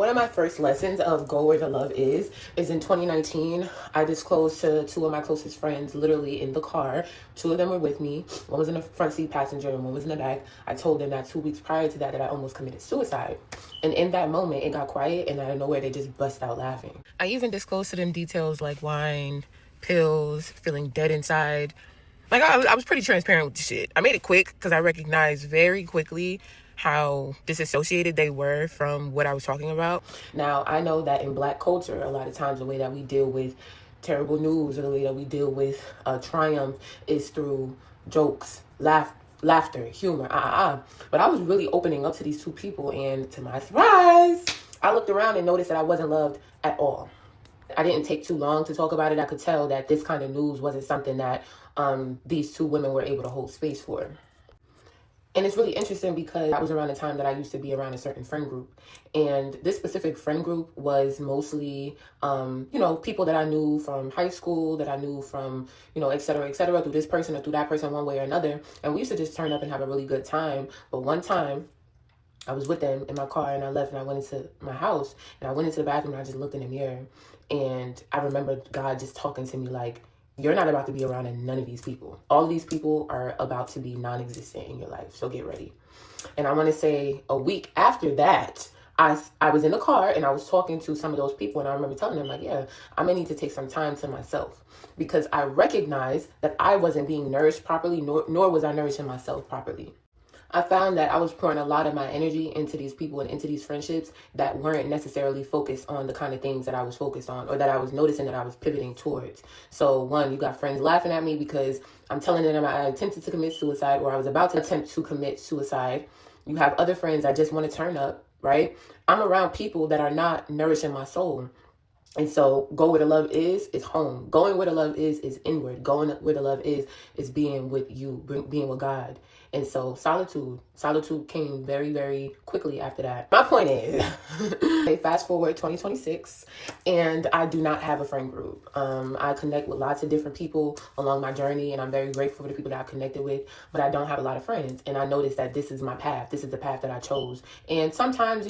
One of my first lessons of Go Where the Love is in 2019. I disclosed to two of my closest friends, literally in the car. Two of them were with me. One was in the front seat passenger and one was in the back. I told them that 2 weeks prior to that I almost committed suicide. And in that moment, it got quiet, and out of nowhere, they just bust out laughing. I even disclosed to them details like wine, pills, feeling dead inside. Like, I was pretty transparent with the shit. I made it quick because I recognized very quickly how disassociated they were from what I was talking about. Now, I know that in Black culture, a lot of times the way that we deal with terrible news or the way that we deal with triumph is through jokes, laughter, humor, But I was really opening up to these two people, and to my surprise, I looked around and noticed that I wasn't loved at all. I didn't take too long to talk about it. I could tell that this kind of news wasn't something that these two women were able to hold space for. And it's really interesting because that was around the time that I used to be around a certain friend group. And this specific friend group was mostly, people that I knew from high school, that I knew from, et cetera, through this person or through that person one way or another. And we used to just turn up and have a really good time. But one time, I was with them in my car and I left and I went into my house and I went into the bathroom and I just looked in the mirror. And I remember God just talking to me like, you're not about to be around none of these people. All of these people are about to be non-existent in your life. So get ready. And I want to say a week after that, I was in the car and I was talking to some of those people. And I remember telling them like, yeah, I'm going to need to take some time to myself because I recognized that I wasn't being nourished properly, nor was I nourishing myself properly. I found that I was pouring a lot of my energy into these people and into these friendships that weren't necessarily focused on the kind of things that I was focused on or that I was noticing that I was pivoting towards. So one, you got friends laughing at me because I'm telling them I attempted to commit suicide or I was about to attempt to commit suicide. You have other friends that just want to turn up, right? I'm around people that are not nourishing my soul. And so go where the love is home. Going where the love is inward. Going where the love is being with you, being with God. And so solitude came very, very quickly after that. My point is, fast forward 2026, and I do not have a friend group. I connect with lots of different people along my journey, and I'm very grateful for the people that I've connected with, but I don't have a lot of friends. And I noticed that this is my path. This is the path that I chose. And sometimes,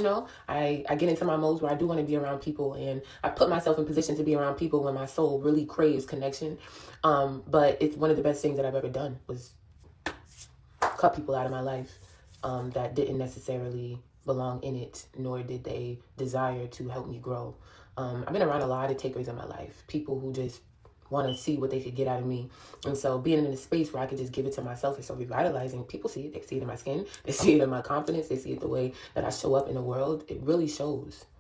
I get into my modes where I do want to be around people, and I put myself in position to be around people when my soul really craves connection. But it's one of the best things that I've ever done was cut people out of my life that didn't necessarily belong in it, nor did they desire to help me grow. I've been around a lot of takers in my life, people who just want to see what they could get out of me. And so being in a space where I could just give it to myself is so revitalizing. People see it. They see it in my skin. They see it in my confidence. They see it the way that I show up in the world. It really shows.